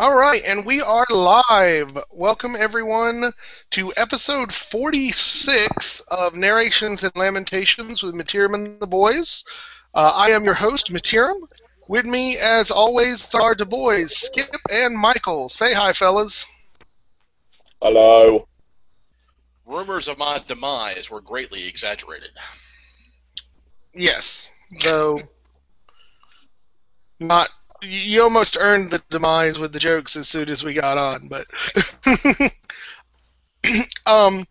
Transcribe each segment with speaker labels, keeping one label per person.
Speaker 1: All right, and we are live. Welcome, everyone, to episode 46 of Narrations and Lamentations with Matiram and the Boys. I am your host, Matiram. With me, as always, are the boys, Skip and Michael. Say hi, fellas.
Speaker 2: Hello.
Speaker 3: Rumors of my demise were greatly exaggerated.
Speaker 1: Yes, though not. You almost earned the demise with the jokes as soon as we got on, but um.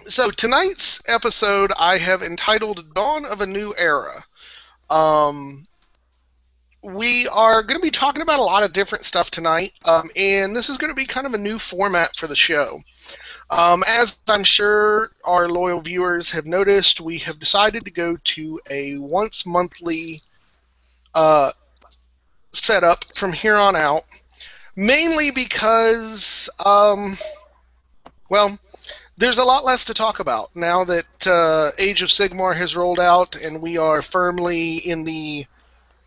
Speaker 1: So tonight's episode I have entitled "Dawn of a New Era." Um, we are going to be talking about a lot of different stuff tonight, and this is going to be kind of a new format for the show. As I'm sure our loyal viewers have noticed, we have decided to go to a once monthly setup from here on out, mainly because, well, there's a lot less to talk about now that Age of Sigmar has rolled out and we are firmly in the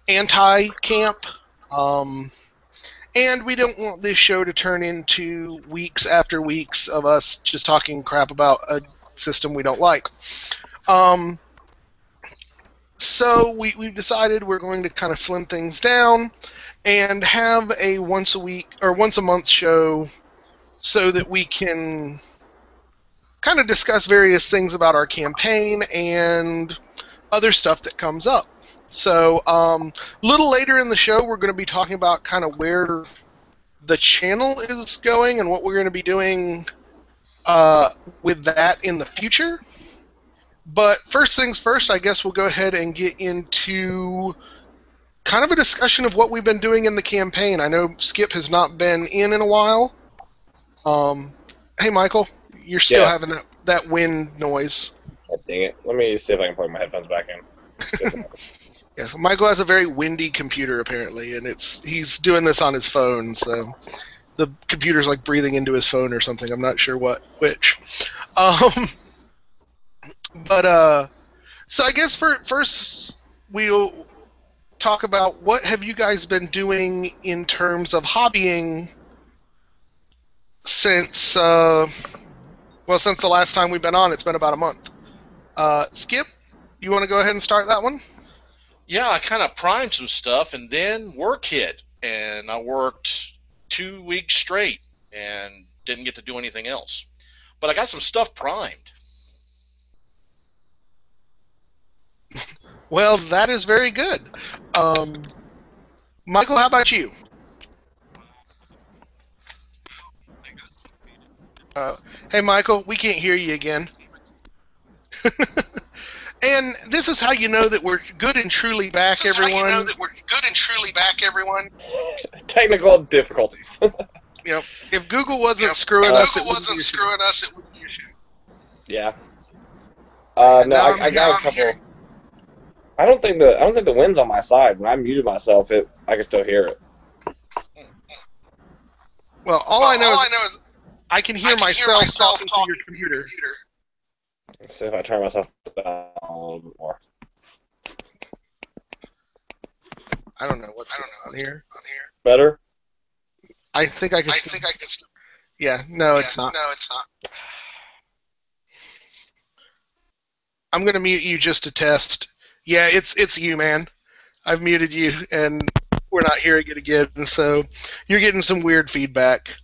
Speaker 1: anti-camp. And we don't want this show to turn into weeks after weeks of us just talking crap about a system we don't like. So we've decided we're going to kind of slim things down and have a once a week or once a month show so that we can kind of discuss various things about our campaign and other stuff that comes up. So a little later in the show, we're going to be talking about kind of where the channel is going and what we're going to be doing with that in the future. But first things first, I guess we'll go ahead and get into kind of a discussion of what we've been doing in the campaign. I know Skip has not been in a while. Hey, Michael, you're still having that wind noise.
Speaker 2: God dang it. Let me see if I can plug my headphones back in.
Speaker 1: Yes, Michael has a very windy computer apparently, and he's doing this on his phone, so the computer's like breathing into his phone or something. I'm not sure which. So I guess first we'll talk about what have you guys been doing in terms of hobbying since the last time we've been on. It's been about a month. Skip, you want to go ahead and start that one?
Speaker 3: Yeah, I kind of primed some stuff, and then work hit, and I worked 2 weeks straight and didn't get to do anything else. But I got some stuff primed.
Speaker 1: Well, that is very good. Michael, how about you? Hey, Michael, we can't hear you again. And this is how you know that we're good and truly back, everyone.
Speaker 2: Technical difficulties.
Speaker 1: Yep. If Google wasn't screwing us, it wouldn't be an issue.
Speaker 2: Yeah. No, I got a couple. I don't think the wind's on my side. When I muted myself, I can still hear it.
Speaker 1: Well, all I know is I can hear myself talking to your computer.
Speaker 2: Let's see if I turn myself down a little bit more.
Speaker 1: I don't know what's going on here.
Speaker 2: Better?
Speaker 1: I think I can. Yeah. No, it's not. I'm gonna mute you just to test. Yeah, it's you, man. I've muted you, and we're not hearing it again, so you're getting some weird feedback.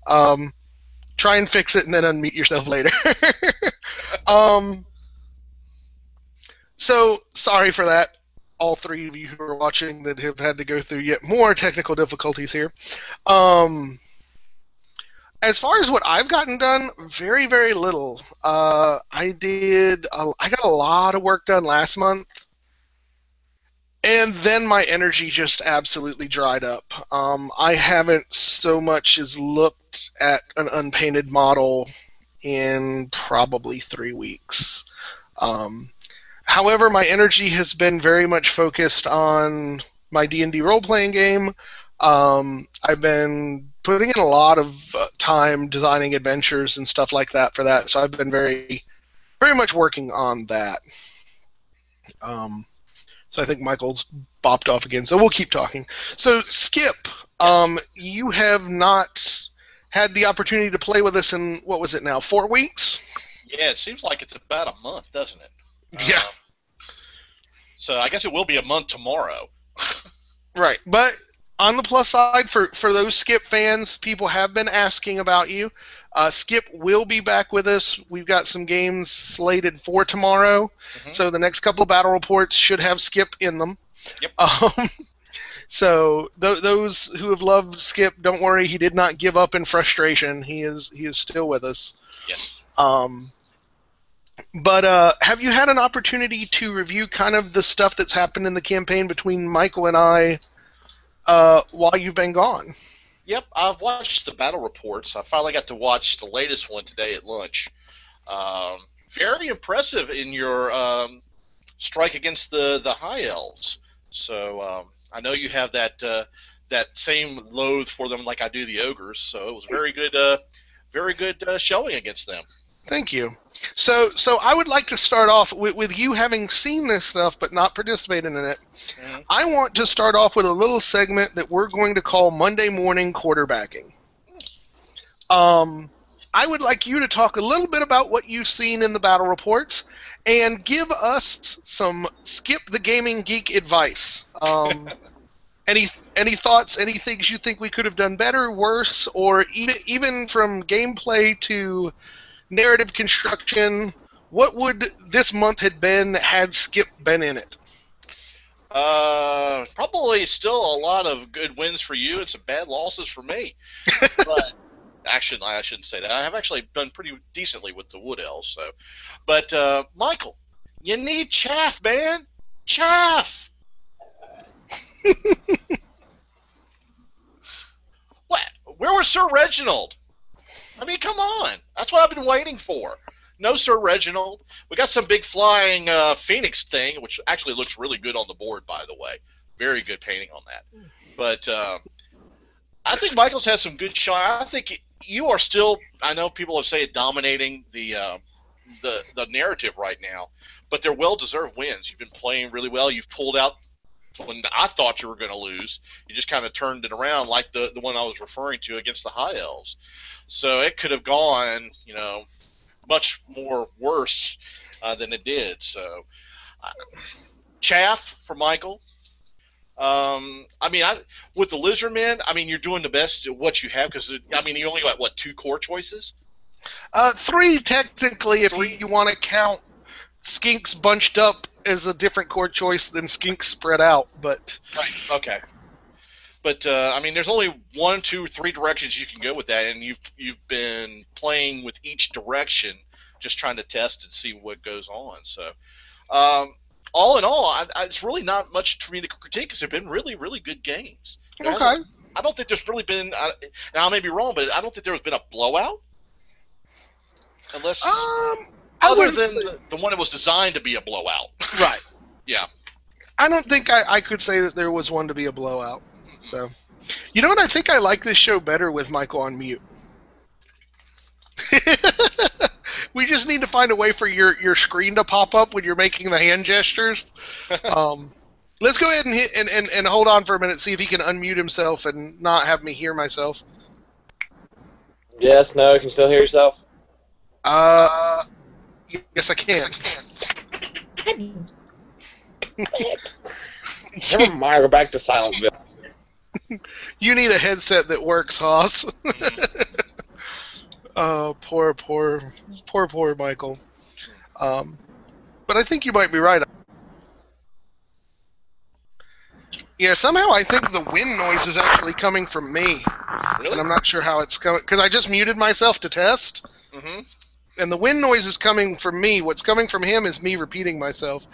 Speaker 1: Try and fix it, and then unmute yourself later. So sorry for that, all three of you who are watching that have had to go through yet more technical difficulties here. As far as what I've gotten done, very, very little. I got a lot of work done last month, and then my energy just absolutely dried up. I haven't so much as looked at an unpainted model in probably 3 weeks. However, my energy has been very much focused on my D&D role-playing game. I've been putting in a lot of time designing adventures and stuff like that for that, so I've been very, very much working on that. So I think Michael's bopped off again, so we'll keep talking. So, Skip,
Speaker 3: Yes.
Speaker 1: You have not had the opportunity to play with us in, what was it now, 4 weeks?
Speaker 3: Yeah, it seems like it's about a month, doesn't it?
Speaker 1: Yeah.
Speaker 3: So I guess it will be a month tomorrow.
Speaker 1: Right. But on the plus side, for those Skip fans, people have been asking about you. Skip will be back with us. We've got some games slated for tomorrow.
Speaker 3: Mhm.
Speaker 1: So the next couple of battle reports should have Skip in them.
Speaker 3: Yep.
Speaker 1: So those who have loved Skip, don't worry, he did not give up in frustration. He is still with us.
Speaker 3: Yes.
Speaker 1: But have you had an opportunity to review kind of the stuff that's happened in the campaign between Michael and I while you've been gone?
Speaker 3: Yep, I've watched the battle reports. I finally got to watch the latest one today at lunch. Very impressive in your strike against the High Elves. So I know you have that same loathe for them like I do the ogres. So it was very good showing against them.
Speaker 1: Thank you. So I would like to start off with you having seen this stuff but not participating in it.
Speaker 3: Mm-hmm.
Speaker 1: I want to start off with a little segment that we're going to call Monday Morning Quarterbacking. I would like you to talk a little bit about what you've seen in the battle reports and give us some Skip the Gaming Geek advice. Any thoughts, any things you think we could have done better, worse, or even from gameplay to narrative construction, what would this month had been had Skip been in it?
Speaker 3: Probably still a lot of good wins for you and some bad losses for me. But actually, I shouldn't say that. I have actually done pretty decently with the Wood Elves. So, but Michael, you need chaff, man. Chaff. What? Where was Sir Reginald? I mean, come on. That's what I've been waiting for. No Sir Reginald. We got some big flying Phoenix thing, which actually looks really good on the board, by the way. Very good painting on that. But I think Michael's has some good shot. I think you are still, I know people have said dominating the narrative right now, but they're well-deserved wins. You've been playing really well. You've pulled out when I thought you were going to lose. You just kind of turned it around like the one I was referring to against the High Elves. So it could have gone, much more worse than it did. So chaff for Michael. With the Lizardmen, you're doing the best at what you have because, you only got, 2 core choices?
Speaker 1: 3 technically if you want to count Skinks bunched up as a different core choice than Skinks spread out. But
Speaker 3: right. Okay. But there's only 1, 2, 3 directions you can go with that, and you've been playing with each direction, just trying to test and see what goes on. So, all in all, it's really not much for me to critique because they've been really, really good games.
Speaker 1: Okay.
Speaker 3: I don't think there's really been. Now I may be wrong, but I don't think there's been a blowout, unless other than the one that was designed to be a blowout.
Speaker 1: Right.
Speaker 3: Yeah.
Speaker 1: I don't think I could say that there was one to be a blowout. So, you know what? I think I like this show better with Michael on mute. We just need to find a way for your screen to pop up when you're making the hand gestures. Let's go ahead and hit and hold on for a minute, see if he can unmute himself and not have me hear myself.
Speaker 2: Yes, no, can you still hear yourself?
Speaker 1: Yes, I can.
Speaker 2: Never mind, we're back to Silentville.
Speaker 1: You need a headset that works, Hoss. Poor Michael. But I think you might be right. Yeah, somehow I think the wind noise is actually coming from me.
Speaker 3: Really?
Speaker 1: And I'm not sure how it's coming, because I just muted myself to test.
Speaker 3: Mm-hmm.
Speaker 1: And the wind noise is coming from me. What's coming from him is me repeating myself.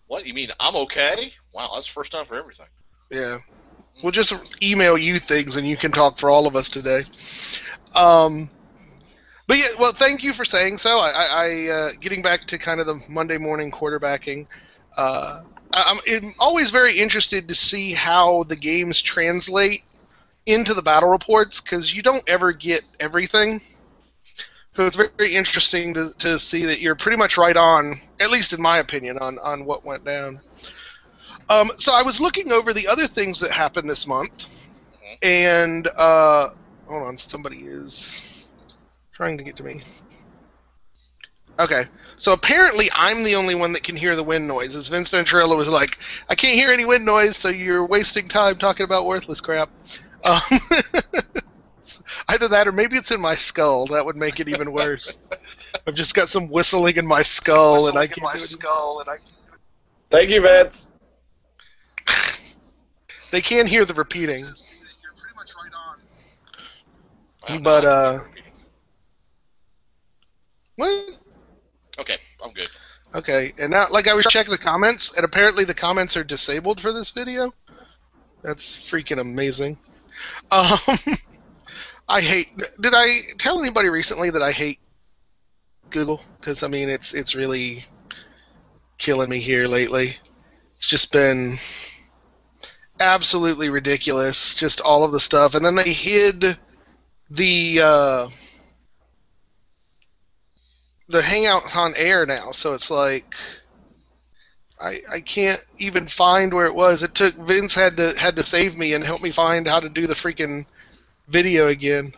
Speaker 3: What? You mean I'm okay? Wow, that's the first time for everything.
Speaker 1: Yeah. We'll just email you things and you can talk for all of us today. But yeah, well, thank you for saying so. I getting back to kind of the Monday morning quarterbacking, I'm always very interested to see how the games translate into the battle reports because you don't ever get everything. So it's very interesting to see that you're pretty much right on, at least in my opinion, on what went down. So I was looking over the other things that happened this month, and hold on, somebody is trying to get to me. Okay, so apparently I'm the only one that can hear the wind noises. Vince Venturella was like, I can't hear any wind noise, so you're wasting time talking about worthless crap. Either that or maybe it's in my skull. That would make it even worse. I've just got some whistling in my skull, and I can't
Speaker 2: Thank you, Vince.
Speaker 1: They can hear the repeating.
Speaker 3: You're pretty much right on.
Speaker 1: But, what?
Speaker 3: Okay, I'm good.
Speaker 1: Okay, and now, like, I was checking the comments, and apparently the comments are disabled for this video. That's freaking amazing. I hate... Did I tell anybody recently that I hate Google? Because, I mean, it's really killing me here lately. It's just been absolutely ridiculous, just all of the stuff. And then they hid the Hangout on air now, so it's like I can't even find where it was. It took Vince had to save me and help me find how to do the freaking video again.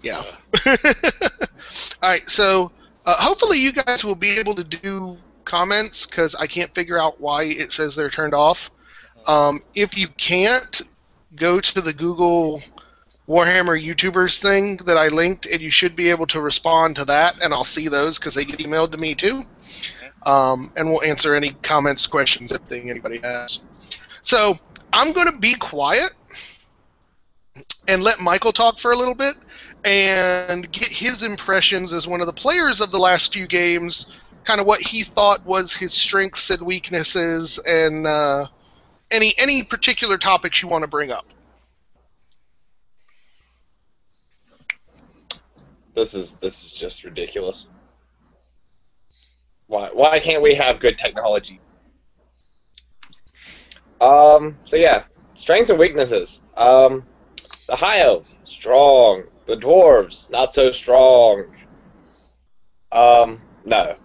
Speaker 1: Yeah. All right, so hopefully you guys will be able to do comments because I can't figure out why it says they're turned off. If you can't, go to the Google Warhammer YouTubers thing that I linked, and you should be able to respond to that, and I'll see those because they get emailed to me too. And we'll answer any comments, questions, anything anybody has. So I'm going to be quiet and let Michael talk for a little bit and get his impressions as one of the players of the last few games, kind of what he thought was his strengths and weaknesses, and any particular topics you want to bring up.
Speaker 2: This is just ridiculous. Why can't we have good technology? So yeah, strengths and weaknesses. The high elves, strong. The dwarves, not so strong. No.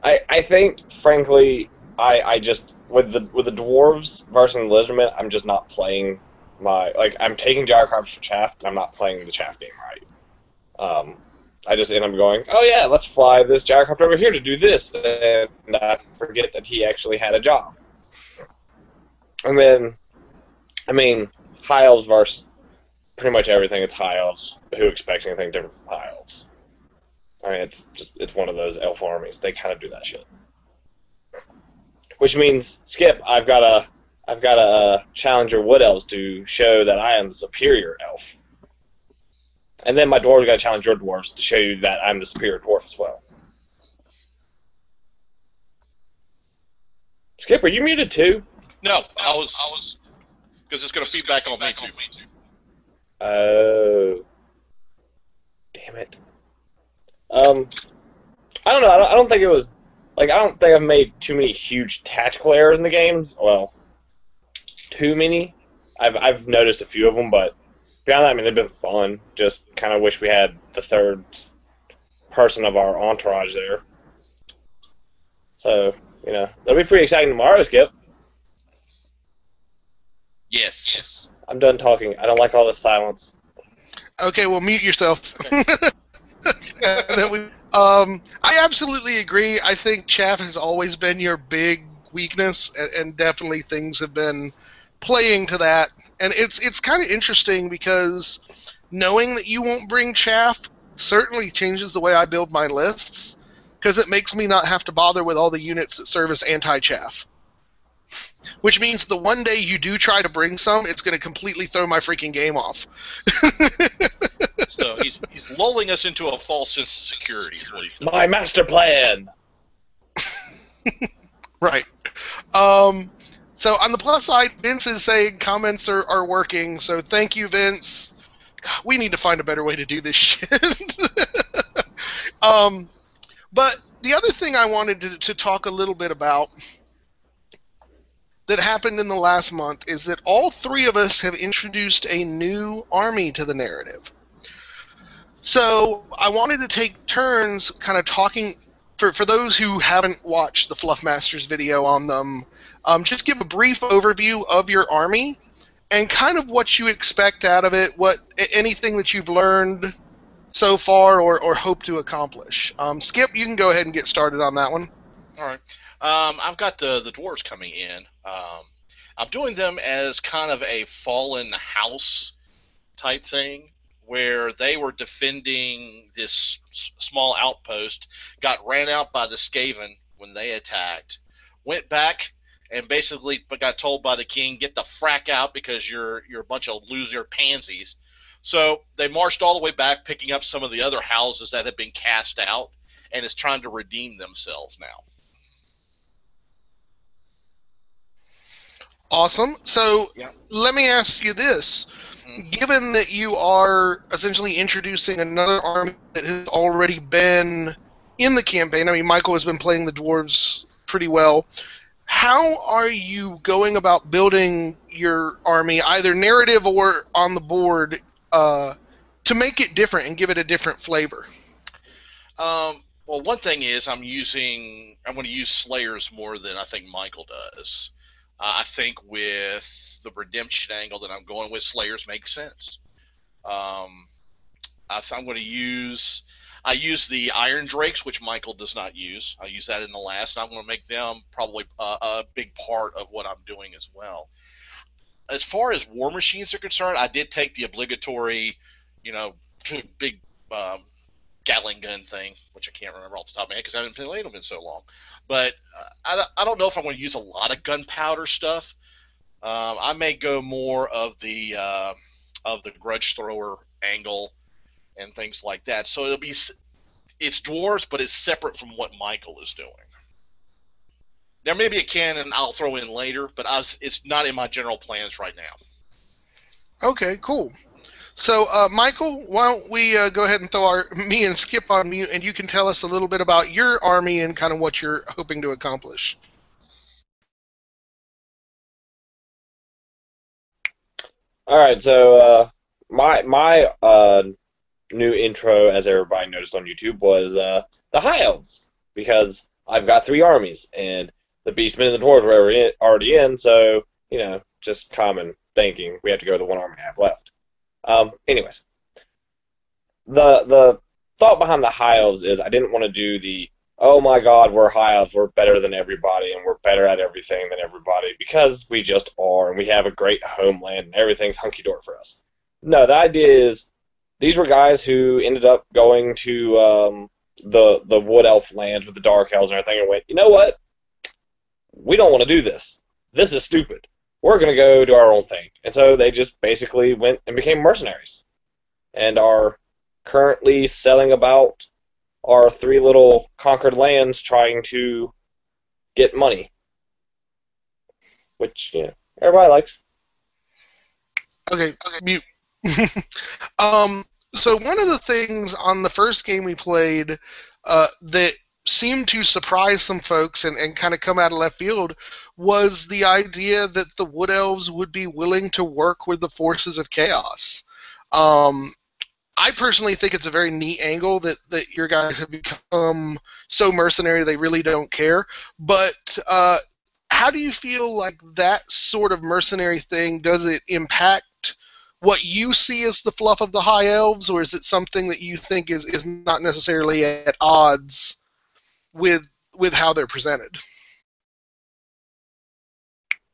Speaker 2: I think, frankly, I just with the dwarves versus the lizardmen, I'm just not playing I'm taking gyrocopters for chaff, and I'm not playing the chaff game right. I just end up going, oh yeah, let's fly this gyrocopter over here to do this, and I forget that he actually had a job. And then, I mean, high elves versus pretty much everything. It's high elves. Who expects anything different from high elves? I mean, it's one of those elf armies. They kind of do that shit. Which means, Skip, I've got to challenge your wood elves to show that I am the superior elf. And then my dwarves got to challenge your dwarves to show you that I'm the superior dwarf as well. Skip, are you muted too?
Speaker 3: No, I was because it's going to feed back on me too.
Speaker 2: Oh. Damn it. I don't know. I don't think it was... I don't think I've made too many huge tactical errors in the games. Well, too many. I've noticed a few of them, but beyond that, I mean, they've been fun. Just kind of wish we had the third person of our entourage there. So, that'll be pretty exciting tomorrow, Skip.
Speaker 3: Yes.
Speaker 2: I'm done talking. I don't like all this silence.
Speaker 1: Okay, well, mute yourself.
Speaker 3: Okay.
Speaker 1: I absolutely agree. I think chaff has always been your big weakness, and definitely things have been playing to that. And it's kind of interesting because knowing that you won't bring chaff certainly changes the way I build my lists, because it makes me not have to bother with all the units that serve as anti-chaff. Which means the one day you do try to bring some, it's going to completely throw my freaking game off.
Speaker 3: So he's lulling us into a false sense of security. Is what he's doing.
Speaker 2: My master plan!
Speaker 1: Right. So on the plus side, Vince is saying comments are working, so thank you, Vince. God, we need to find a better way to do this shit. But the other thing I wanted to talk a little bit about that happened in the last month is that all three of us have introduced a new army to the narrative. So I wanted to take turns kind of talking for those who haven't watched the Fluffmasters video on them, just give a brief overview of your army and kind of what you expect out of it, anything that you've learned so far or hope to accomplish. Skip, you can go ahead and get started on that one.
Speaker 3: All right. I've got the dwarves coming in. I'm doing them as kind of a fallen house type thing, where they were defending this small outpost, got ran out by the Skaven when they attacked, went back and basically got told by the king, get the frack out because you're a bunch of loser pansies. So they marched all the way back, picking up some of the other houses that had been cast out, and is trying to redeem themselves now.
Speaker 1: Awesome. So
Speaker 3: Yeah.
Speaker 1: let me ask you this. Given that you are essentially introducing another army that has already been in the campaign, I mean, Michael has been playing the dwarves pretty well, how are you going about building your army, either narrative or on the board, to make it different and give it a different flavor?
Speaker 3: Well, one thing is I'm going to use Slayers more than I think Michael does. I think with the redemption angle that I'm going with, Slayers makes sense. I'm going to use the Iron Drakes, which Michael does not use. I use that in the last, and I'm going to make them probably a big part of what I'm doing as well. As far as war machines are concerned, I did take the obligatory, big Gatling gun thing, which I can't remember off the top of my head because I haven't played them in so long. But I don't know if I'm going to use a lot of gunpowder stuff. I may go more of the grudge thrower angle and things like that. So it's dwarves, but it's separate from what Michael is doing. There may be a cannon I'll throw in later, but it's not in my general plans right now.
Speaker 1: Okay, cool. So, Michael, why don't we go ahead and throw me and Skip on mute, and you can tell us a little bit about your army and kind of what you're hoping to accomplish.
Speaker 2: All right, so my new intro, as everybody noticed on YouTube, was the High Elves, because I've got 3 armies, and the Beastmen and the Dwarves were already in, so, just common thinking. We have to go to the one army I have left. Anyways, the thought behind the High Elves is I didn't want to do the, oh my god, we're High Elves, we're better than everybody, and we're better at everything than everybody, because we just are, and we have a great homeland, and everything's hunky-dory for us. No, the idea is, these were guys who ended up going to the Wood Elf lands with the Dark Elves and everything, and went, you know what? We don't want to do this. This is stupid. We're going to go do our own thing. And so they just basically went and became mercenaries and are currently selling about our 3 little conquered lands trying to get money, which, everybody likes.
Speaker 1: Okay, mute. So one of the things on the first game we played that seemed to surprise some folks and kind of come out of left field was the idea that the Wood Elves would be willing to work with the forces of chaos. I personally think it's a very neat angle that your guys have become so mercenary they really don't care. But how do you feel like that sort of mercenary thing, does it impact what you see as the fluff of the High Elves, or is it something that you think is not necessarily at odds with how they're presented?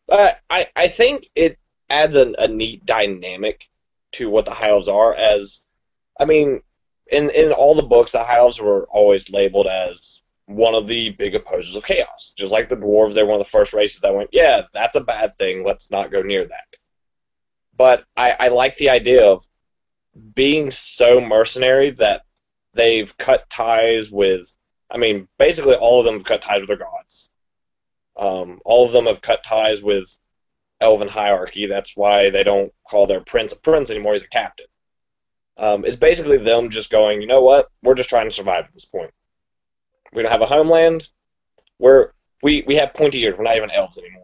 Speaker 2: I think it adds a neat dynamic to what the High Elves are, as, I mean, in all the books, the High Elves were always labeled as one of the big opposers of chaos. Just like the Dwarves, they were one of the first races that went, yeah, that's a bad thing, let's not go near that. But I like the idea of being so mercenary that they've cut ties with, I mean, basically all of them have cut ties with their gods. All of them have cut ties with elven hierarchy. That's why they don't call their prince a prince anymore, he's a captain. It's basically them just going, you know what, we're just trying to survive at this point. We don't have a homeland. We have pointy ears, we're not even elves anymore.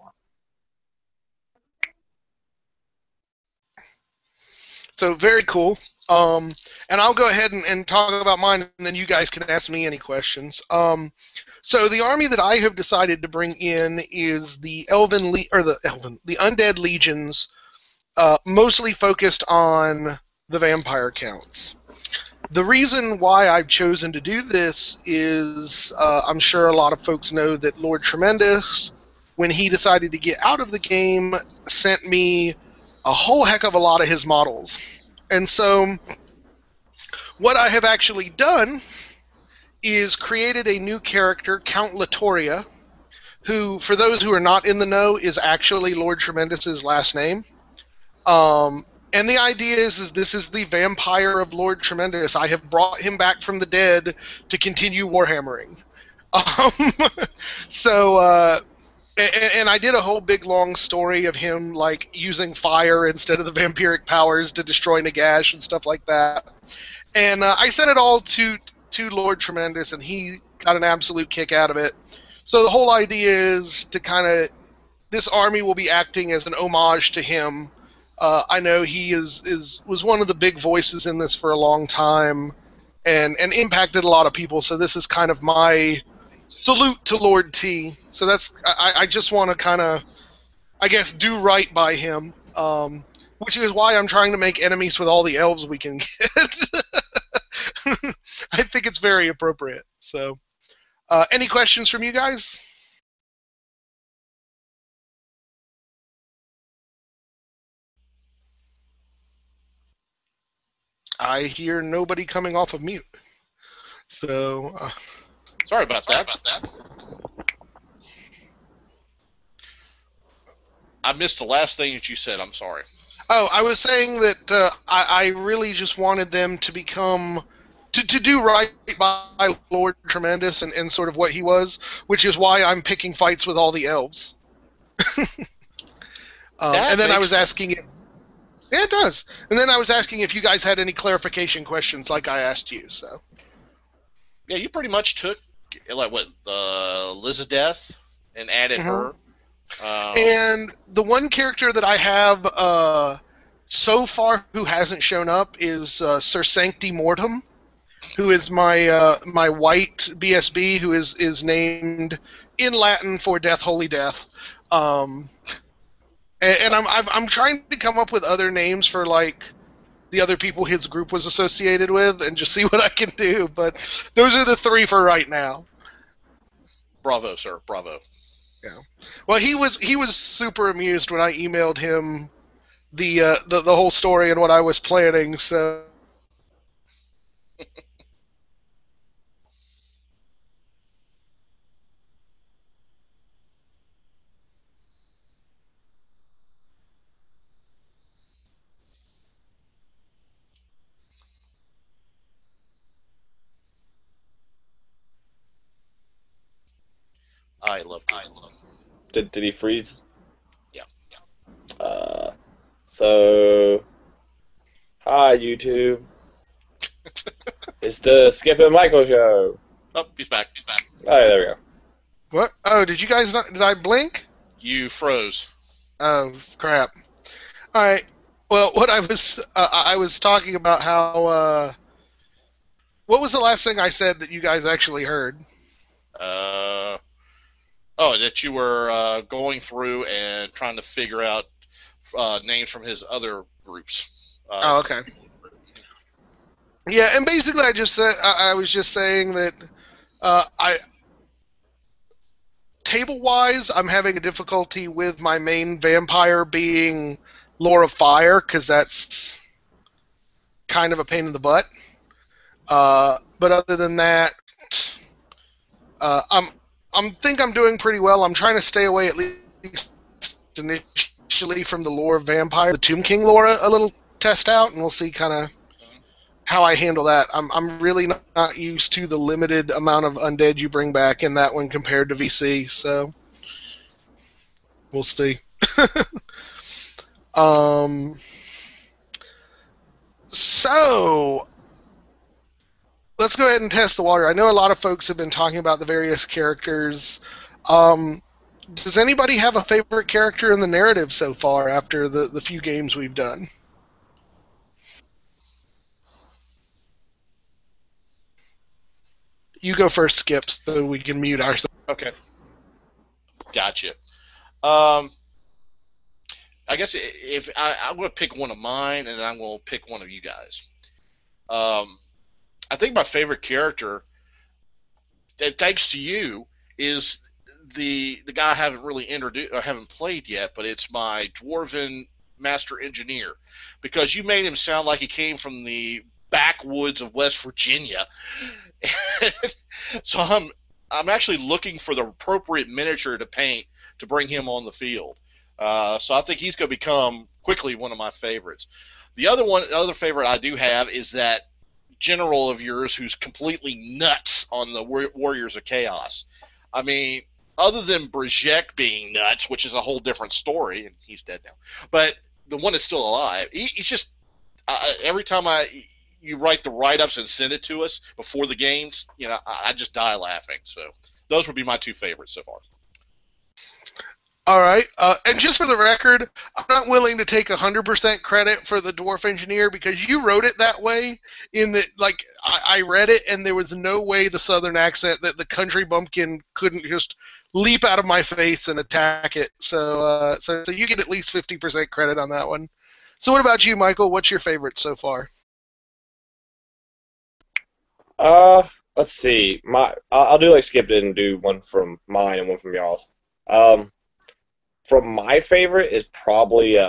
Speaker 1: So very cool. And I'll go ahead and talk about mine, and then you guys can ask me any questions. So the army that I have decided to bring in is the the Undead Legions, mostly focused on the vampire counts. The reason why I've chosen to do this is I'm sure a lot of folks know that Lord Tremendous, when he decided to get out of the game, sent me a whole heck of a lot of his models. And so what I have actually done is created a new character, Count Latoria, who, for those who are not in the know, is actually Lord Tremendous's last name. And the idea is this is the vampire of Lord Tremendous. I have brought him back from the dead to continue warhammering. And I did a whole big long story of him like using fire instead of the vampiric powers to destroy Nagash and stuff like that. And I sent it all to Lord Tremendous, and he got an absolute kick out of it. So the whole idea is to kind of, this army will be acting as an homage to him. I know he was one of the big voices in this for a long time, and impacted a lot of people. So this is kind of my salute to Lord T. So I just want to kind of, I guess, do right by him, which is why I'm trying to make enemies with all the elves we can get. I think it's very appropriate. So, any questions from you guys? I hear nobody coming off of mute. So,
Speaker 3: Sorry about that. I missed the last thing that you said. I'm sorry.
Speaker 1: Oh, I was saying that I really just wanted them to become, to do right by Lord Tremendous and sort of what he was, which is why I'm picking fights with all the elves. And then I was asking if, yeah, it does. And then I was asking if you guys had any clarification questions like I asked you, so.
Speaker 3: Yeah, you pretty much took, like, what, Elizabeth and added her.
Speaker 1: And the one character that I have so far who hasn't shown up is Sir Sancti Mortem, who is my my white BSB, who is named in Latin for Death, Holy Death. And I'm trying to come up with other names for like the other people his group was associated with, and just see what I can do. But those are the three for right now.
Speaker 3: Bravo, sir. Bravo.
Speaker 1: Yeah. Well, he was super amused when I emailed him the whole story and what I was planning. So.
Speaker 3: I love.
Speaker 2: Did he freeze?
Speaker 3: Yeah.
Speaker 2: So, hi YouTube. It's the Skip and Michael show.
Speaker 3: Oh, he's back.
Speaker 2: Oh, yeah, there we go.
Speaker 1: What? Oh, did you guys not? Did I blink?
Speaker 3: You froze.
Speaker 1: Oh, crap. All right. Well, what I was talking about how. What was the last thing I said that you guys actually heard?
Speaker 3: That you were going through and trying to figure out names from his other groups.
Speaker 1: Oh, okay. Yeah, and basically, I was just saying that table-wise, I'm having a difficulty with my main vampire being Lore of Fire, because that's kind of a pain in the butt. But other than that, I think I'm doing pretty well. I'm trying to stay away at least initially from the Lore of Vampire, the Tomb King lore a little test out, and we'll see kind of how I handle that. I'm really not used to the limited amount of undead you bring back in that one compared to VC, so we'll see. So let's go ahead and test the water. I know a lot of folks have been talking about the various characters. Does anybody have a favorite character in the narrative so far after the few games we've done? You go first, Skip, so we can mute ourselves.
Speaker 3: Okay. Gotcha. I guess if I'm going to pick one of mine, and then I'm going to pick one of you guys. I think my favorite character, thanks to you, is the guy I haven't really introduced or haven't played yet, but it's my Dwarven Master Engineer, because you made him sound like he came from the backwoods of West Virginia. So I'm actually looking for the appropriate miniature to paint to bring him on the field. So I think he's going to become quickly one of my favorites. The other favorite I do have is that general of yours who's completely nuts on the Warriors of Chaos. I mean, other than Brzezek being nuts, which is a whole different story, and he's dead now, but the one that's still alive, he's just every time you write the write-ups and send it to us before the games, I just die laughing. So those would be my two favorites so far.
Speaker 1: All right, and just for the record, I'm not willing to take 100% credit for the Dwarf Engineer because you wrote it that way. I read it, and there was no way the Southern accent that the country bumpkin couldn't just leap out of my face and attack it. So you get at least 50% credit on that one. So what about you, Michael? What's your favorite so far?
Speaker 2: Let's see. I'll do like Skip did and do one from mine and one from y'all's. From my favorite is probably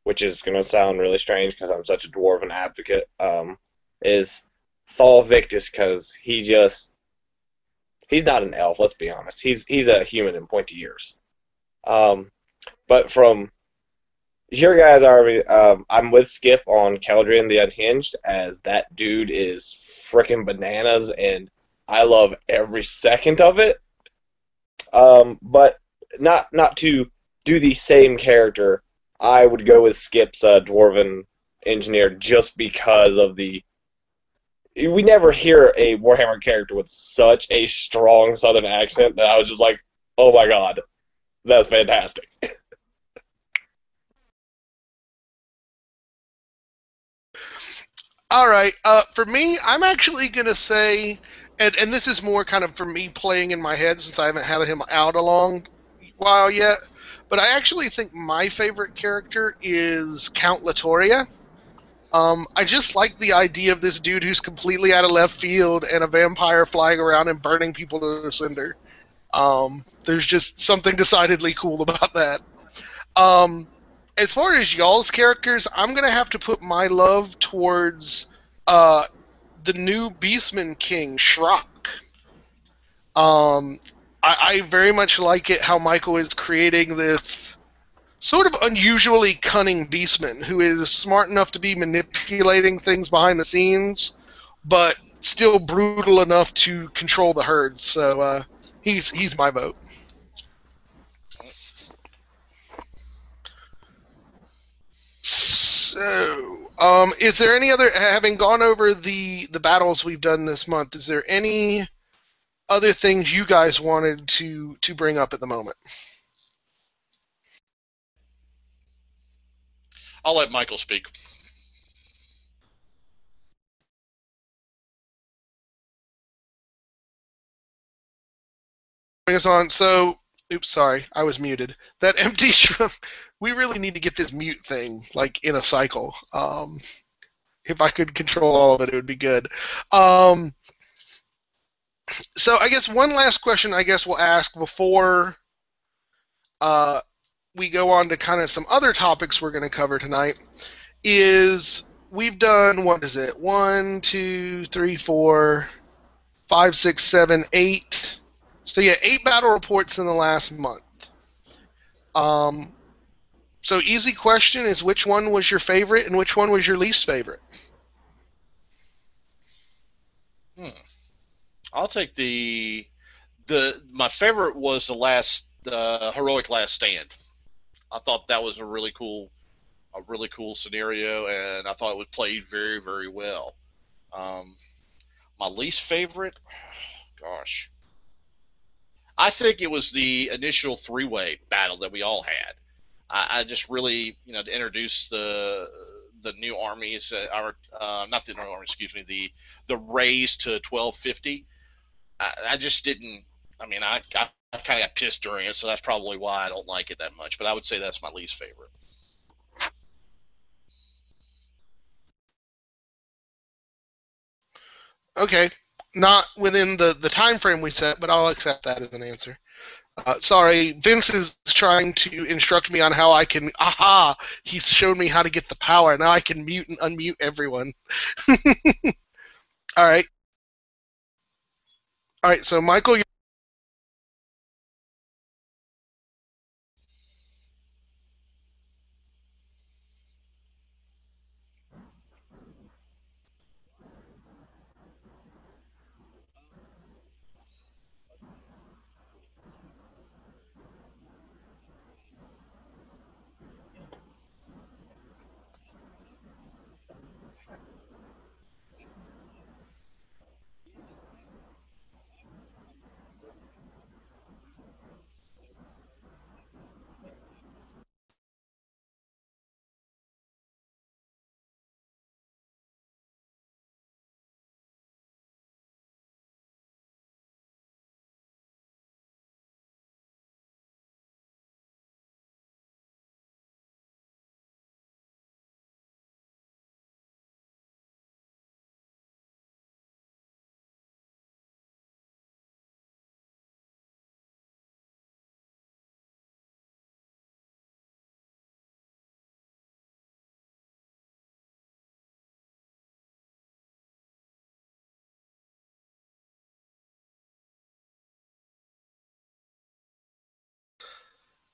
Speaker 2: which is gonna sound really strange because I'm such a dwarven advocate. Is Thal Victus, because he's not an elf. Let's be honest. He's a human in pointy ears. But from your guys' army, I'm with Skip on Keldrian the Unhinged, as that dude is frickin' bananas, and I love every second of it. But not to do the same character, I would go with Skip's Dwarven Engineer just because of we never hear a Warhammer character with such a strong Southern accent that I was just like, oh my god, that's fantastic.
Speaker 1: All right. For me, I'm actually going to say, and this is more kind of for me playing in my head since I haven't had him out a long while yet, but I actually think my favorite character is Count Latoria. I just like the idea of this dude who's completely out of left field and a vampire flying around and burning people to a cinder. There's just something decidedly cool about that. As far as y'all's characters, I'm going to have to put my love towards the new Beastman King, Shrock. I very much like it how Michael is creating this sort of unusually cunning Beastman who is smart enough to be manipulating things behind the scenes, but still brutal enough to control the herd. So he's my vote. So, is there any other, having gone over the battles we've done this month, is there any other things you guys wanted to bring up at the moment?
Speaker 3: I'll let Michael speak.
Speaker 1: Bring us on. So, oops, sorry, I was muted. That empty shroom, we really need to get this mute thing, like, in a cycle. If I could control all of it, it would be good. So I guess one last question we'll ask before we go on to kind of some other topics we're going to cover tonight is we've done, 1, 2, 3, 4, 5, 6, 7, 8. So yeah, 8 battle reports in the last month. So easy question is, which one was your favorite and which one was your least favorite?
Speaker 3: I'll take my favorite was the last Heroic Last Stand. I thought that was a really cool scenario, and I thought it was played very, very well. My least favorite, gosh, I think it was the initial 3-way battle that we all had. I just really, to introduce the new armies, not the new army, excuse me, the raise to 1250. I just didn't. I mean, I kind of got pissed during it, so that's probably why I don't like it that much. But I would say that's my least favorite.
Speaker 1: Okay, not within the time frame we set, but I'll accept that as an answer. Sorry, Vince is trying to instruct me on how I can. Aha! He's shown me how to get the power. Now I can mute and unmute everyone. All right. All right. So Michael,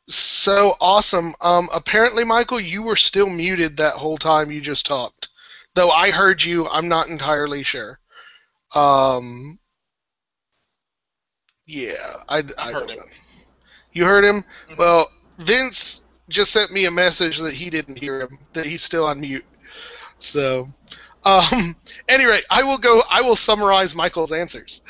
Speaker 1: so awesome. Apparently, Michael, you were still muted that whole time you just talked. Though I heard you, I'm not entirely sure. Um, yeah, I
Speaker 3: Heard
Speaker 1: don't
Speaker 3: him.
Speaker 1: know. You heard him?
Speaker 3: Mhm.
Speaker 1: Well, Vince just sent me a message that he didn't hear him, that he's still on mute. So, anyway, I will summarize Michael's answers.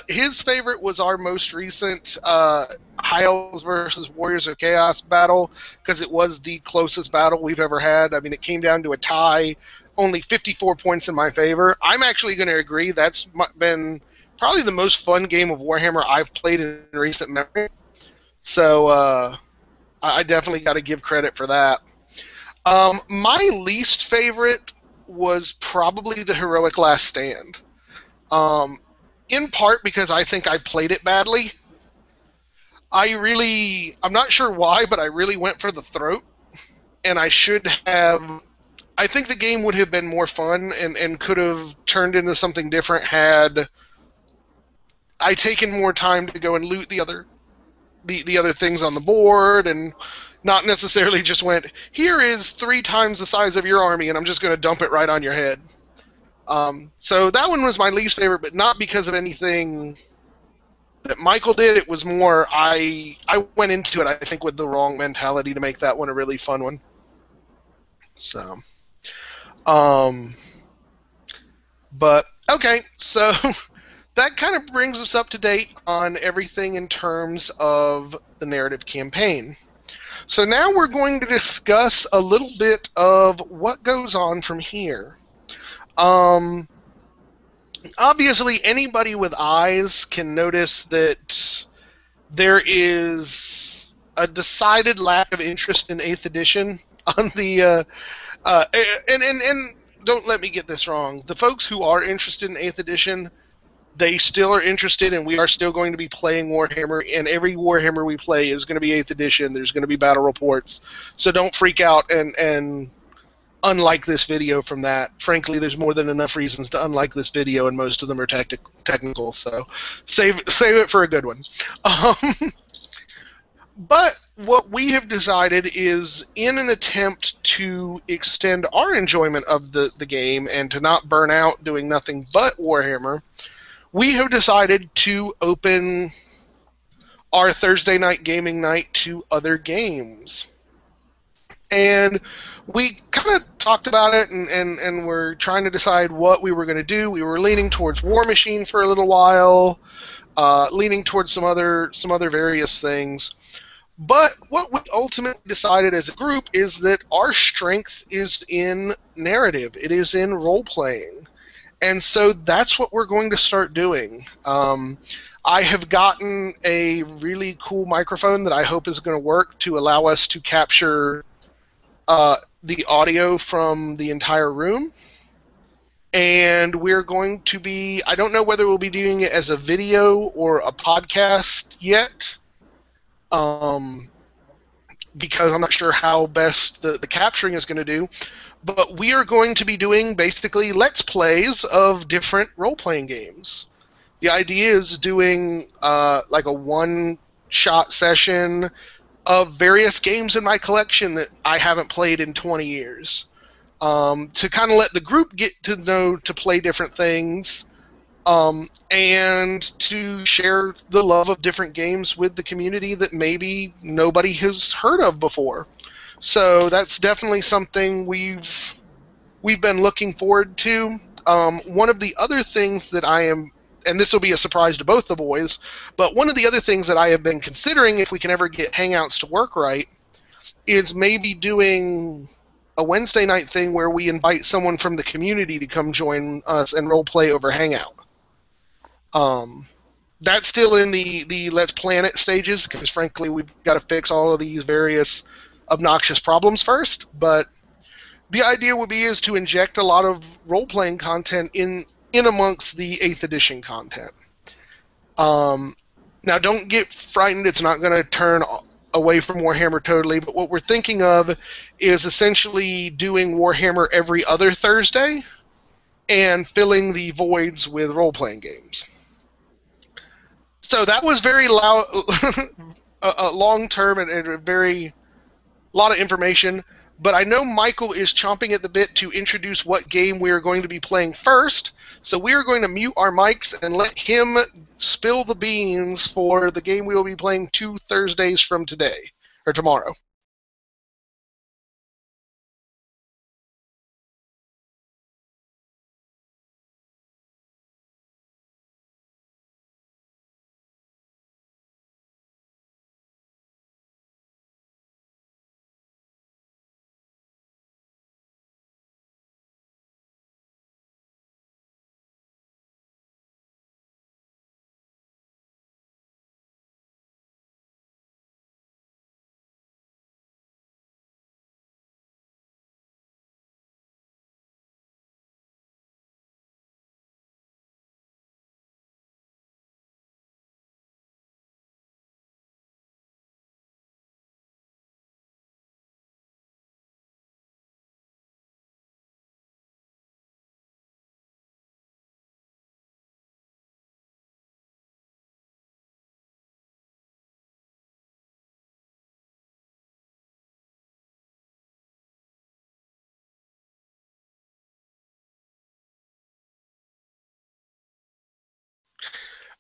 Speaker 1: His favorite was our most recent High Elves versus Warriors of Chaos battle because it was the closest battle we've ever had. I mean, it came down to a tie, only 54 points in my favor. I'm actually going to agree that's been probably the most fun game of Warhammer I've played in recent memory. So I definitely got to give credit for that. My least favorite was probably the Heroic Last Stand. In part because I think I played it badly. I'm not sure why, but I really went for the throat. And I should have. I think the game would have been more fun and could have turned into something different had I taken more time to go and loot the other things on the board and not necessarily just went, here is 3 times the size of your army and I'm just going to dump it right on your head. So that one was my least favorite, but not because of anything that Michael did. It was more I went into it, I think, with the wrong mentality to make that one a really fun one. So, but okay, so that kind of brings us up to date on everything in terms of the narrative campaign. So now we're going to discuss a little bit of what goes on from here. Obviously, anybody with eyes can notice that there is a decided lack of interest in 8th edition on the and don't let me get this wrong. The folks who are interested in 8th edition, they still are interested, and we are still going to be playing Warhammer, and every Warhammer we play is going to be 8th edition. There's going to be battle reports, so don't freak out and unlike this video from that. Frankly, there's more than enough reasons to unlike this video, and most of them are technical, so save it for a good one. But what we have decided is, in an attempt to extend our enjoyment of the game and to not burn out doing nothing but Warhammer, we have decided to open our Thursday night gaming night to other games. And we kind of talked about it and were trying to decide what we were going to do. We were leaning towards War Machine for a little while, leaning towards some other various things. But what we ultimately decided as a group is that our strength is in narrative. It is in role-playing. And so that's what we're going to start doing. I have gotten a really cool microphone that I hope is going to work to allow us to capture the audio from the entire room. And we're going to be, I don't know whether we'll be doing it as a video or a podcast yet, because I'm not sure how best the capturing is going to do. But we are going to be doing basically Let's Plays of different role-playing games. The idea is doing like a one-shot session of various games in my collection that I haven't played in 20 years. To kind of let the group get to know to play different things, and to share the love of different games with the community that maybe nobody has heard of before. So that's definitely something we've been looking forward to. One of the other things that I am, and this will be a surprise to both the boys, but one of the other things that I have been considering, if we can ever get Hangouts to work right, is maybe doing a Wednesday night thing where we invite someone from the community to come join us and role play over Hangout. That's still in the Let's Plan It stages, because frankly we've got to fix all of these various obnoxious problems first, but the idea would be is to inject a lot of role-playing content in amongst the 8th edition content. Now don't get frightened, it's not going to turn away from Warhammer totally, but what we're thinking of is essentially doing Warhammer every other Thursday and filling the voids with role-playing games. So that was very long-term and a very lot of information, but I know Michael is chomping at the bit to introduce what game we are going to be playing first, so we are going to mute our mics and let him spill the beans for the game we will be playing 2 Thursdays from today, or tomorrow.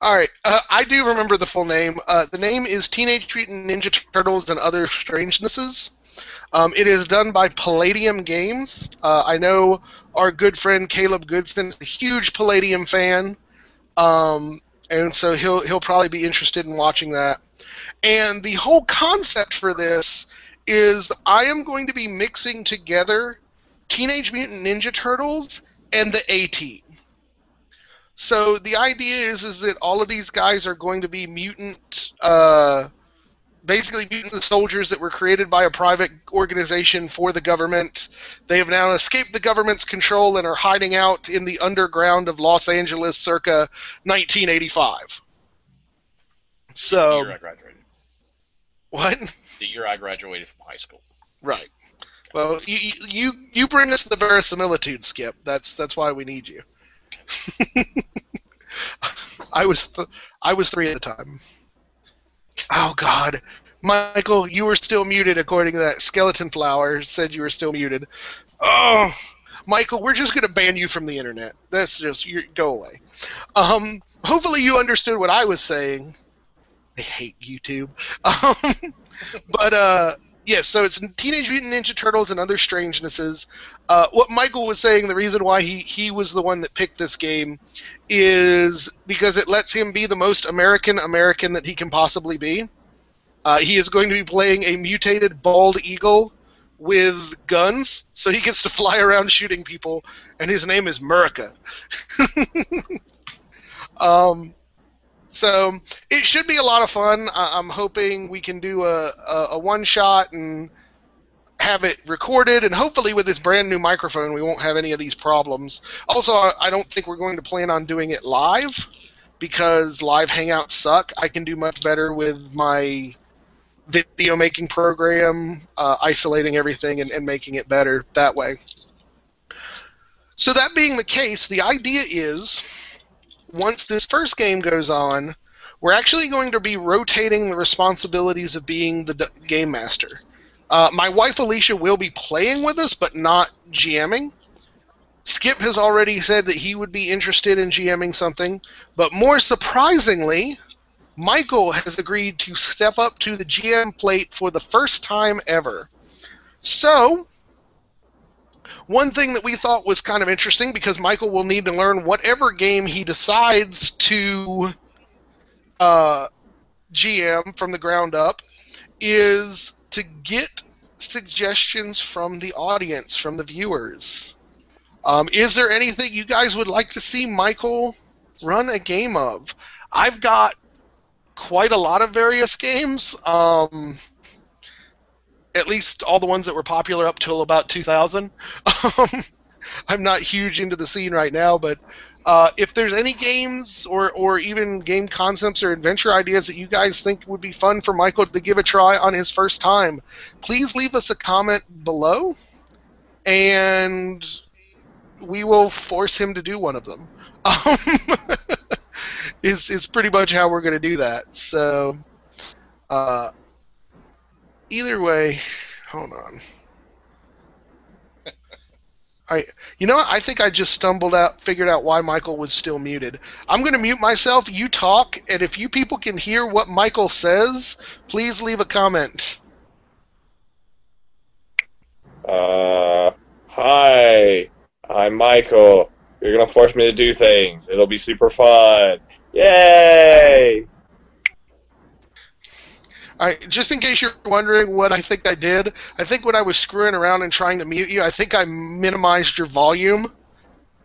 Speaker 1: All right, I do remember the full name. The name is Teenage Mutant Ninja Turtles and Other Strangenesses. It is done by Palladium Games. I know our good friend Caleb Goodson is a huge Palladium fan, and so he'll probably be interested in watching that. And the whole concept for this is I am going to be mixing together Teenage Mutant Ninja Turtles and the A-Team. So the idea is that all of these guys are going to be basically mutant soldiers that were created by a private organization for the government. They have now escaped the government's control and are hiding out in the underground of Los Angeles circa 1985. So,
Speaker 3: The year I graduated.
Speaker 1: What?
Speaker 3: The year I graduated from high school.
Speaker 1: Right. Well, you bring us the verisimilitude, Skip. That's why we need you. I was 3 at the time. Oh God, Michael, you were still muted according to that skeleton flower said you were still muted. Oh, Michael, we're just gonna ban you from the internet. That's just go away. Hopefully you understood what I was saying. I hate YouTube. But yes, so it's Teenage Mutant Ninja Turtles and Other Strangenesses. What Michael was saying, the reason why he was the one that picked this game is because it lets him be the most American that he can possibly be. He is going to be playing a mutated bald eagle with guns, so he gets to fly around shooting people, and his name is Murica. So it should be a lot of fun. I'm hoping we can do a one-shot and have it recorded, and hopefully with this brand new microphone we won't have any of these problems. Also, I don't think we're going to plan on doing it live, because live hangouts suck. I can do much better with my video making program, isolating everything and making it better that way. So that being the case, the idea is, once this first game goes on, we're actually going to be rotating the responsibilities of being the game master. My wife Alicia will be playing with us, but not GMing. Skip has already said that he would be interested in GMing something, but more surprisingly, Michael has agreed to step up to the GM plate for the first time ever. So, one thing that we thought was kind of interesting, because Michael will need to learn whatever game he decides to GM from the ground up, is to get suggestions from the audience, from the viewers. Is there anything you guys would like to see Michael run a game of? I've got quite a lot of various games, at least all the ones that were popular up till about 2000. I'm not huge into the scene right now, but if there's any games or even game concepts or adventure ideas that you guys think would be fun for Michael to give a try on his first time, please leave us a comment below, and we will force him to do one of them. Is pretty much how we're going to do that. So, either way, hold on. You know what? I think I just figured out why Michael was still muted. I'm going to mute myself, you talk, and if you people can hear what Michael says, please leave a comment.
Speaker 2: Hi, I'm Michael. You're going to force me to do things. It'll be super fun. Yay!
Speaker 1: Just in case you're wondering what I think I did, I think when I was screwing around and trying to mute you, I think I minimized your volume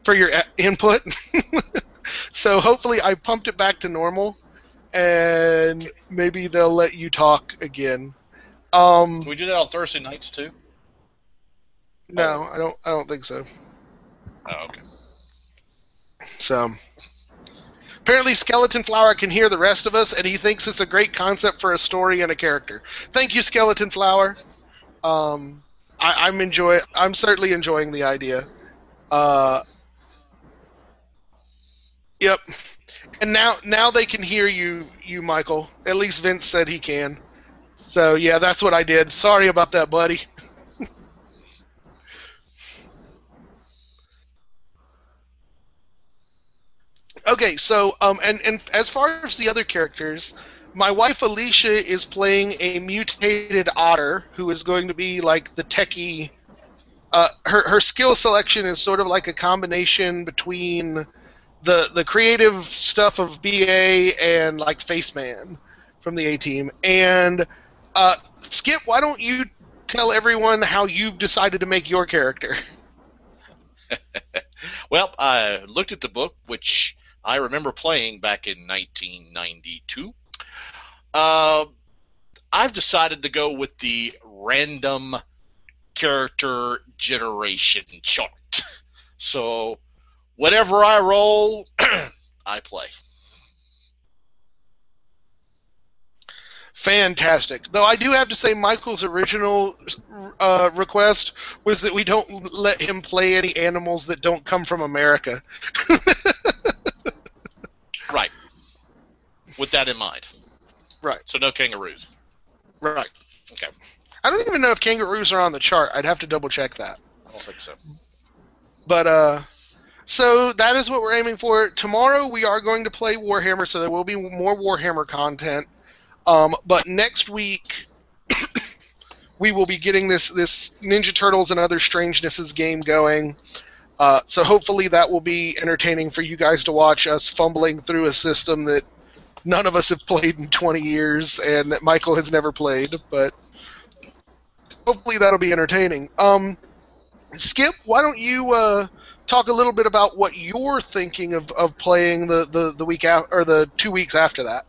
Speaker 1: for your input. So hopefully I pumped it back to normal, and maybe they'll let you talk again.
Speaker 3: Can we do that on Thursday nights too?
Speaker 1: No, I don't think so.
Speaker 3: Oh, okay.
Speaker 1: So apparently Skeleton Flower can hear the rest of us, and he thinks it's a great concept for a story and a character. Thank you, Skeleton Flower. I'm certainly enjoying the idea. Yep. And now they can hear you, Michael. At least Vince said he can. So yeah, that's what I did. Sorry about that, buddy. Okay, so and as far as the other characters, my wife Alicia is playing a mutated otter who is going to be like the techie. Her skill selection is sort of like a combination between the creative stuff of BA and like Faceman from the A-Team. And Skip, why don't you tell everyone how you've decided to make your character?
Speaker 3: Well, I looked at the book, which I remember playing back in 1992. I've decided to go with the random character generation chart. So whatever I roll, I play.
Speaker 1: Fantastic. Though I do have to say Michael's original request was that we don't let him play any animals that don't come from America.
Speaker 3: Right. With that in mind.
Speaker 1: Right.
Speaker 3: So no kangaroos.
Speaker 1: Right.
Speaker 3: Okay.
Speaker 1: I don't even know if kangaroos are on the chart. I'd have to double check that.
Speaker 3: I don't think so.
Speaker 1: But, so that is what we're aiming for. Tomorrow we are going to play Warhammer, so there will be more Warhammer content. But next week, we will be getting this Ninja Turtles and Other Strangenesses game going. So hopefully that will be entertaining for you guys to watch us fumbling through a system that none of us have played in 20 years and that Michael has never played. But hopefully that'll be entertaining. Skip, why don't you talk a little bit about what you're thinking of playing the week or the 2 weeks after that?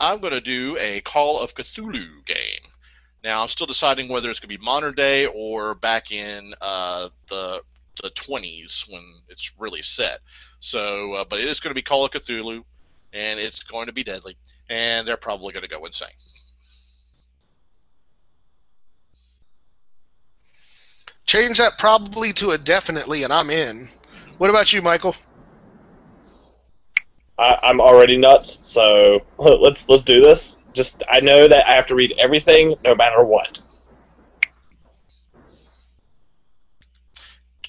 Speaker 3: I'm going to do a Call of Cthulhu game. Now, I'm still deciding whether it's going to be modern day or back in the 20s when it's really set. So, but it is going to be Call of Cthulhu, and it's going to be deadly, and they're probably going to go insane.
Speaker 1: Change that probably to a definitely, and I'm in. What about you, Michael?
Speaker 2: I'm already nuts, so let's do this. Just I know that I have to read everything, no matter what.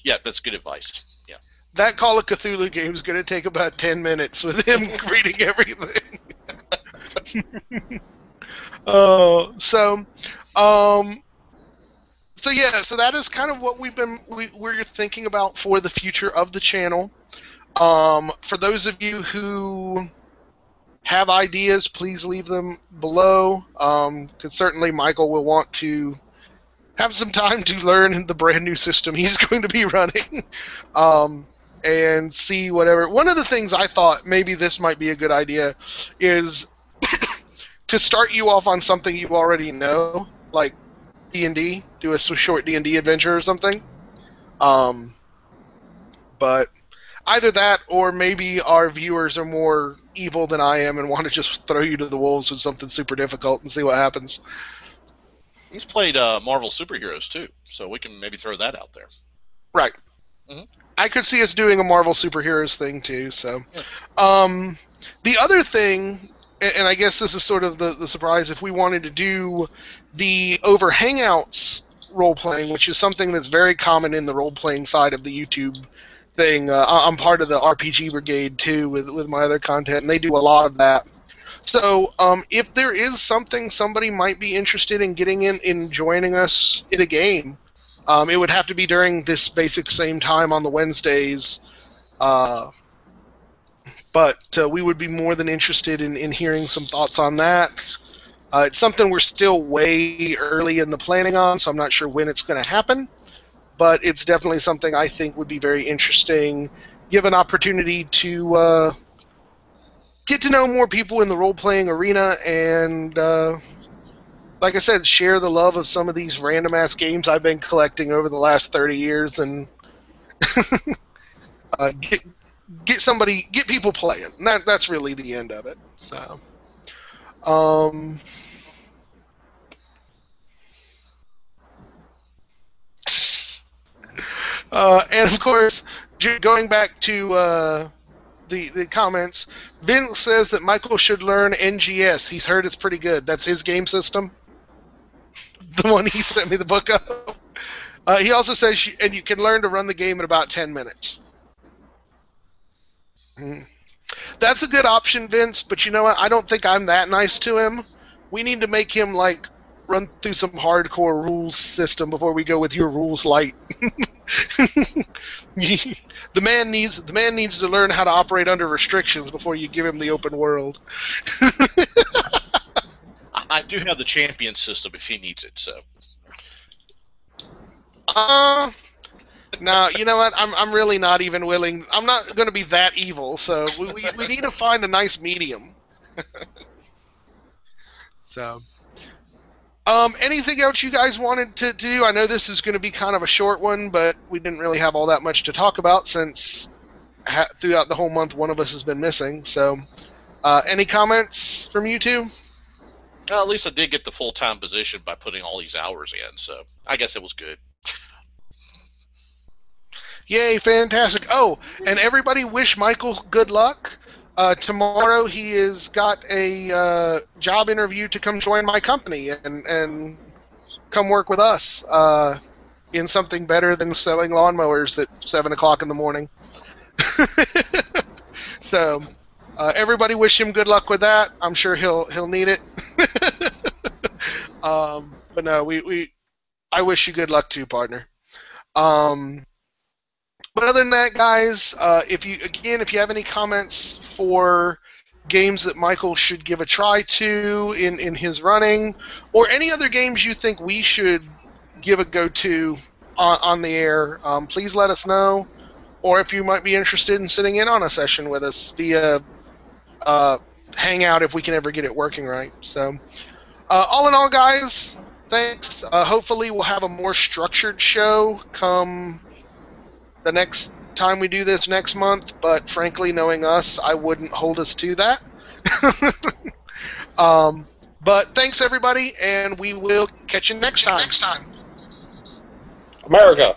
Speaker 3: Yeah, that's good advice. Yeah.
Speaker 1: That Call of Cthulhu game is going to take about 10 minutes with him reading everything. So yeah, so that is kind of what we're thinking about for the future of the channel. For those of you who have ideas, please leave them below, because certainly Michael will want to have some time to learn the brand new system he's going to be running, and see whatever. One of the things I thought maybe this might be a good idea is to start you off on something you already know, like D&D, do a short D&D adventure or something. But either that, or maybe our viewers are more evil than I am and want to just throw you to the wolves with something super difficult and see what happens.
Speaker 3: He's played Marvel superheroes too, so we can maybe throw that out there.
Speaker 1: Right.
Speaker 3: Mm-hmm.
Speaker 1: I could see us doing a Marvel superheroes thing too. So, the other thing, and I guess this is sort of the surprise, if we wanted to do the over Hangouts role-playing, which is something that's very common in the role-playing side of the YouTube thing. I'm part of the RPG Brigade, too, with my other content, and they do a lot of that. So if there is something somebody might be interested in getting in joining us in a game, it would have to be during this basic same time on the Wednesdays. But we would be more than interested in hearing some thoughts on that. It's something we're still way early in the planning on, so I'm not sure when it's going to happen. But it's definitely something I think would be very interesting. Give an opportunity to get to know more people in the role-playing arena, and like I said, share the love of some of these random-ass games I've been collecting over the last 30 years, and get people playing. That's really the end of it. So, and of course, going back to the comments, Vince says that Michael should learn NGS. He's heard it's pretty good. That's his game system, the one he sent me the book of. He also says, and you can learn to run the game in about 10 minutes. That's a good option, Vince, but you know what? I don't think I'm that nice to him. We need to make him, like, run through some hardcore rules system before we go with your rules light. The man needs to learn how to operate under restrictions before you give him the open world.
Speaker 3: I do have the champion system if he needs it, so.
Speaker 1: No, you know what? I'm really not even willing. I'm not going to be that evil, so we need to find a nice medium. So, anything else you guys wanted to do? I know this is going to be kind of a short one, but we didn't really have all that much to talk about since throughout the whole month one of us has been missing. So, any comments from you two?
Speaker 3: Well, at least I did get the full-time position by putting all these hours in, so I guess it was good.
Speaker 1: Yay, fantastic. Oh, and everybody wish Michael good luck. Tomorrow he has got a job interview to come join my company and come work with us in something better than selling lawnmowers at 7 o'clock in the morning. So everybody wish him good luck with that. I'm sure he'll need it. But no, I wish you good luck too, partner. But other than that, guys, if you have any comments for games that Michael should give a try to in his running, or any other games you think we should give a go-to on the air, please let us know. Or if you might be interested in sitting in on a session with us via Hangout, if we can ever get it working right. So, all in all, guys, thanks. Hopefully, we'll have a more structured show come the next time we do this next month. But frankly, knowing us, I wouldn't hold us to that. But thanks, everybody, and we will catch you next time.
Speaker 2: America.